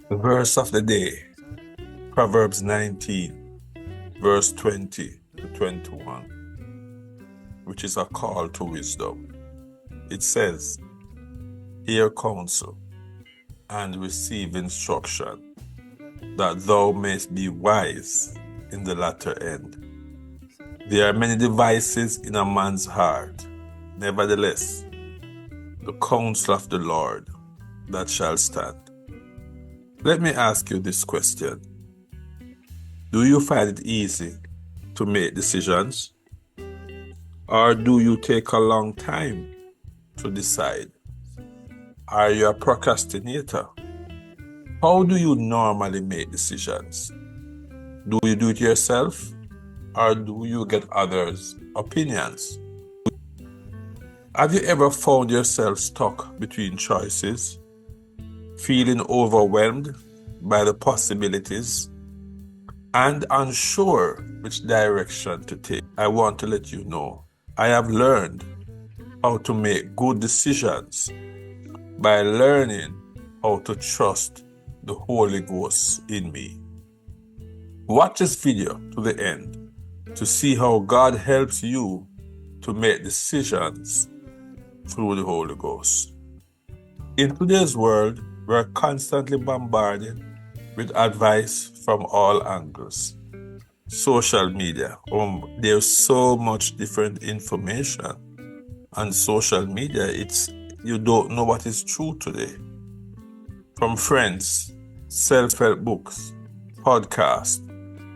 The verse of the day, Proverbs 19, verse 20 to 21, which is a call to wisdom. It says, "Hear counsel and receive instruction, that thou mayst be wise in the latter end. There are many devices in a man's heart. Nevertheless, the counsel of the Lord that shall stand." Let me ask you this question. Do you find it easy to make decisions? Or do you take a long time to decide? Are you a procrastinator? How do you normally make decisions? Do you do it yourself? Or do you get others' opinions? Have you ever found yourself stuck between choices, feeling overwhelmed by the possibilities and unsure which direction to take? I want to let you know, I have learned how to make good decisions by learning how to trust the Holy Ghost in me. Watch this video to the end to see how God helps you to make decisions through the Holy Ghost. In today's world, we're constantly bombarded with advice from all angles. Social media, there's so much different information on social media. You don't know what is true today. From friends, self-help books, podcasts,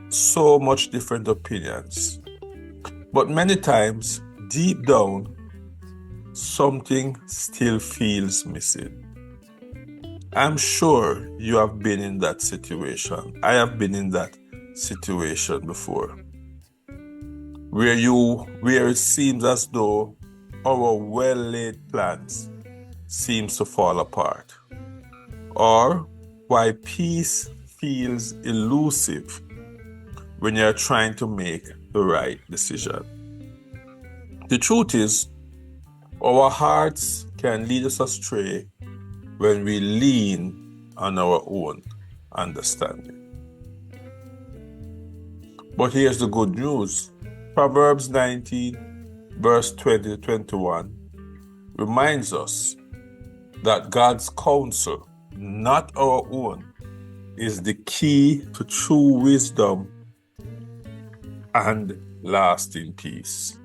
so much different opinions. But many times, deep down, something still feels missing. I'm sure you have been in that situation. I have been in that situation before, where it seems as though our well-laid plans seems to fall apart, or why peace feels elusive when you're trying to make the right decision. The truth is, our hearts can lead us astray when we lean on our own understanding. But here's the good news. Proverbs 19, verse 20 to 21 reminds us that God's counsel, not our own, is the key to true wisdom and lasting peace.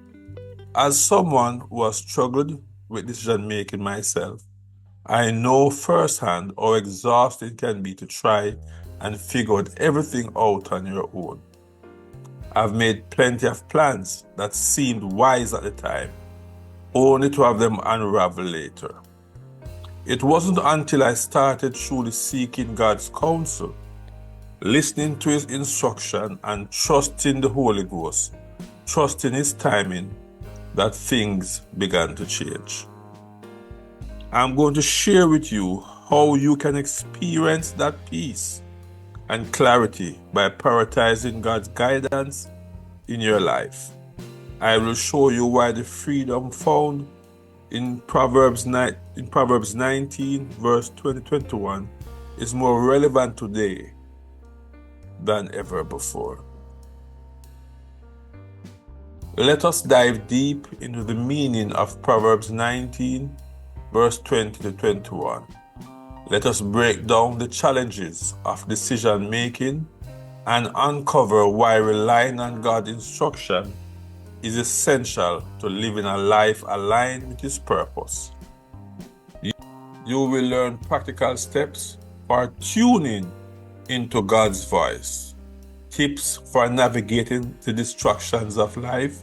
As someone who has struggled with decision making myself, I know firsthand how exhausting it can be to try and figure out everything out on your own. I've made plenty of plans that seemed wise at the time, only to have them unravel later. It wasn't until I started truly seeking God's counsel, listening to His instruction and trusting the Holy Ghost, trusting His timing, that things began to change. I'm going to share with you how you can experience that peace and clarity by prioritizing God's guidance in your life. I will show you why the freedom found in Proverbs 19, verse 20-21 is more relevant today than ever before. Let us dive deep into the meaning of Proverbs 19, verse 20 to 21. Let us break down the challenges of decision making and uncover why relying on God's instruction is essential to living a life aligned with His purpose. You will learn practical steps for tuning into God's voice, tips for navigating the distractions of life,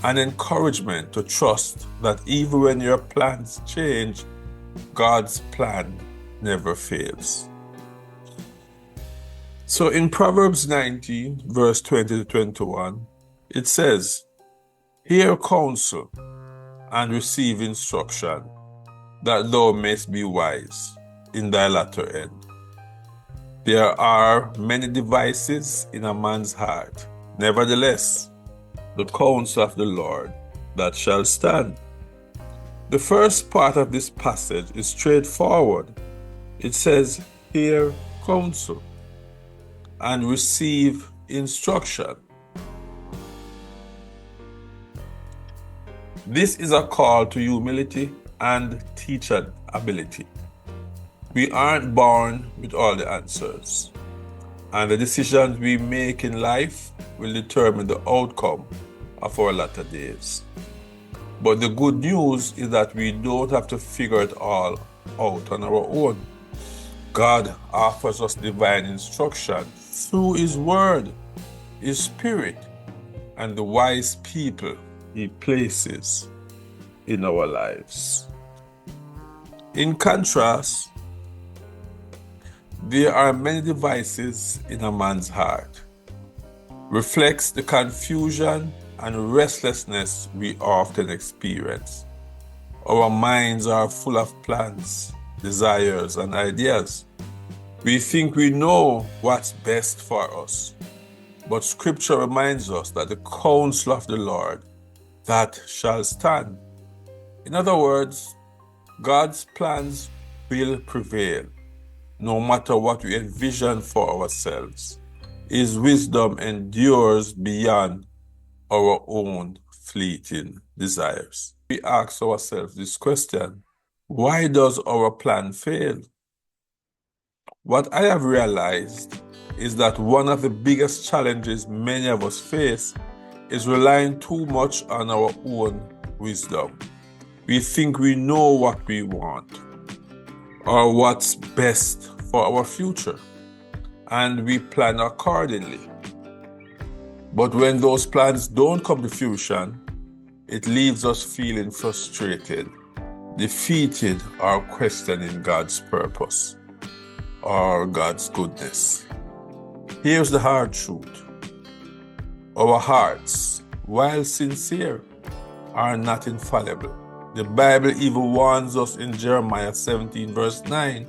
and encouragement to trust that even when your plans change, God's plan never fails. So in Proverbs 19, verse 20 to 21, it says, "Hear counsel and receive instruction, that thou mayst be wise in thy latter end. There are many devices in a man's heart. Nevertheless, the counsel of the Lord that shall stand." The first part of this passage is straightforward. It says, "Hear counsel and receive instruction. This is a call to humility and teachability. We aren't born with all the answers, and the decisions we make in life will determine the outcome of our latter days. But the good news is that we don't have to figure it all out on our own. God offers us divine instruction through His Word, His Spirit, and the wise people He places in our lives. In contrast, there are many devices in a man's heart. Reflects the confusion and restlessness we often experience. Our minds are full of plans, desires, and ideas. We think we know what's best for us, but Scripture reminds us that the counsel of the Lord, that shall stand. In other words, God's plans will prevail, no matter what we envision for ourselves. His wisdom endures beyond our own fleeting desires. We ask ourselves this question: why does our plan fail? What I have realized is that one of the biggest challenges many of us face is relying too much on our own wisdom. We think we know what we want or what's best for our future, and we plan accordingly. But when those plans don't come to fruition, it leaves us feeling frustrated, defeated, or questioning God's purpose or God's goodness. Here's the hard truth. Our hearts, while sincere, are not infallible. The Bible even warns us in Jeremiah 17 verse 9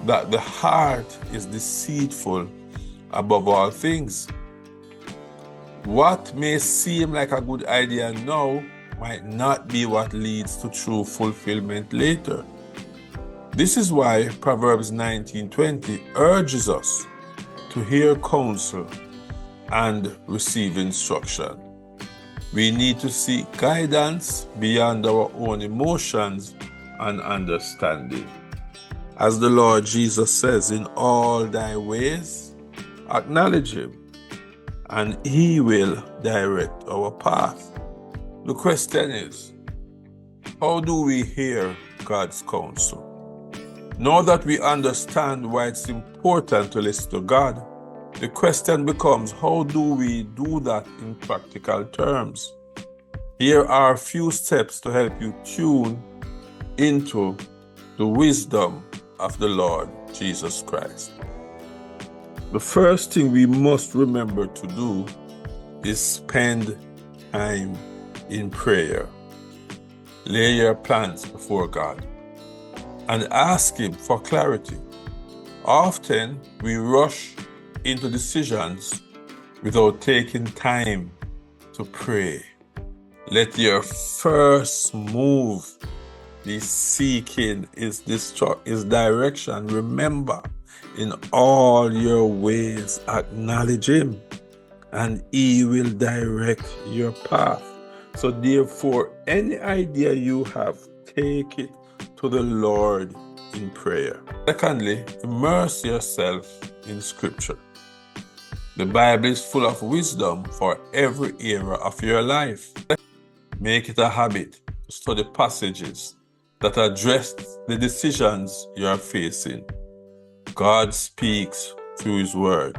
that the heart is deceitful above all things. What may seem like a good idea now might not be what leads to true fulfillment later. This is why Proverbs 19:20 urges us to hear counsel and receive instruction. We need to seek guidance beyond our own emotions and understanding. As the Lord Jesus says, in all thy ways, acknowledge Him, and He will direct our path. The question is, how do we hear God's counsel? Now that we understand why it's important to listen to God, the question becomes, how do we do that in practical terms? Here are a few steps to help you tune into the wisdom of the Lord Jesus Christ. The first thing we must remember to do is spend time in prayer. Lay your plans before God and ask Him for clarity. Often we rush into decisions without taking time to pray. Let your first move be seeking His direction. Remember, in all your ways acknowledge Him, and He will direct your path. So therefore, any idea you have, take it to the Lord in prayer. Secondly, immerse yourself in Scripture. The Bible is full of wisdom for every era of your life. Make it a habit to study passages that address the decisions you are facing. God speaks through His Word.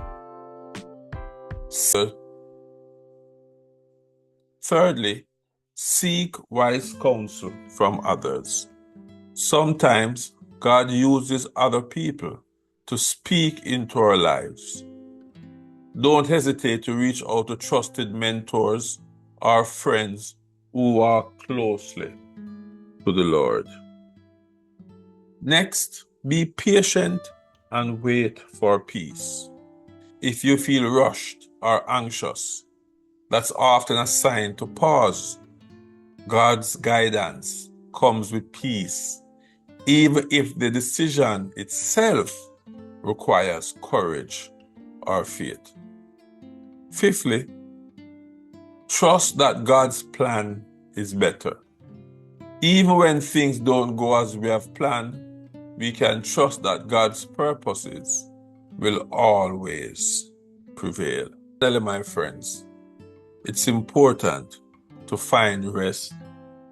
Thirdly, seek wise counsel from others. Sometimes God uses other people to speak into our lives. Don't hesitate to reach out to trusted mentors or friends who walk closely to the Lord. Next, be patient and wait for peace. If you feel rushed or anxious, that's often a sign to pause. God's guidance comes with peace, even if the decision itself requires courage or faith. Fifthly, trust that God's plan is better. Even when things don't go as we have planned, we can trust that God's purposes will always prevail. Tell my friends, it's important to find rest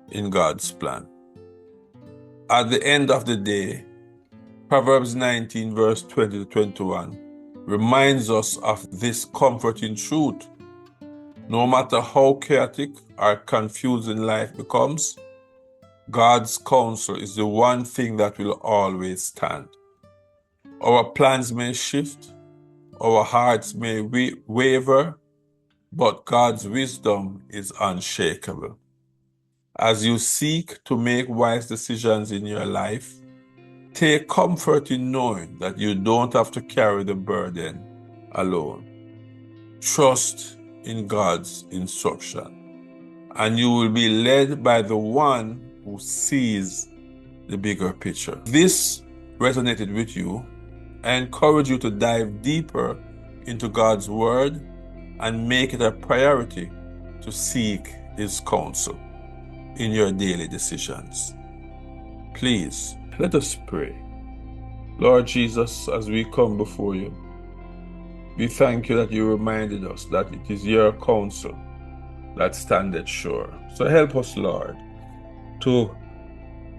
in God's plan. At the end of the day, Proverbs 19 verse 20 to 21 reminds us of this comforting truth. No matter how chaotic or confusing life becomes, God's counsel is the one thing that will always stand. Our plans may shift, our hearts may waver, but God's wisdom is unshakable. As you seek to make wise decisions in your life, take comfort in knowing that you don't have to carry the burden alone. Trust in God's instruction, and you will be led by the one who sees the bigger picture. If this resonated with you, I encourage you to dive deeper into God's Word and make it a priority to seek His counsel in your daily decisions. Please, let us pray. Lord Jesus, as we come before you, we thank you that you reminded us that it is your counsel that standeth sure. So help us, Lord, to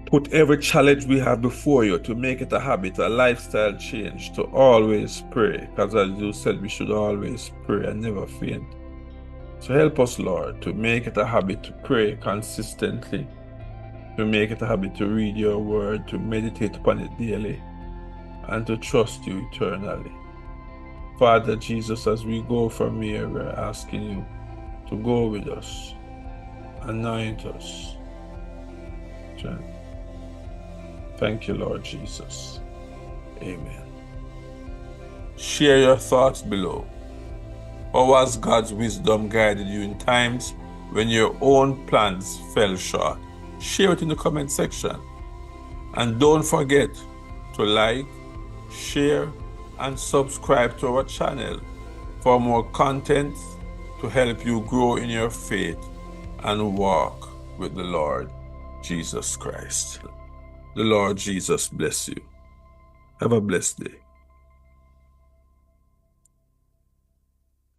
put every challenge we have before you, to make it a habit, a lifestyle change, to always pray. Because as you said, we should always pray and never faint. So help us, Lord, to make it a habit to pray consistently, to make it a habit to read your word, to meditate upon it daily, and to trust you eternally. Father Jesus, as we go from here, we're asking you to go with us, anoint us. Thank you, Lord Jesus. Amen. Share your thoughts below. How has God's wisdom guided you in times when your own plans fell short? Share it in the comment section. And don't forget to like, share, and subscribe to our channel for more content to help you grow in your faith and walk with the Lord Jesus Christ. The Lord Jesus bless you. Have a blessed day.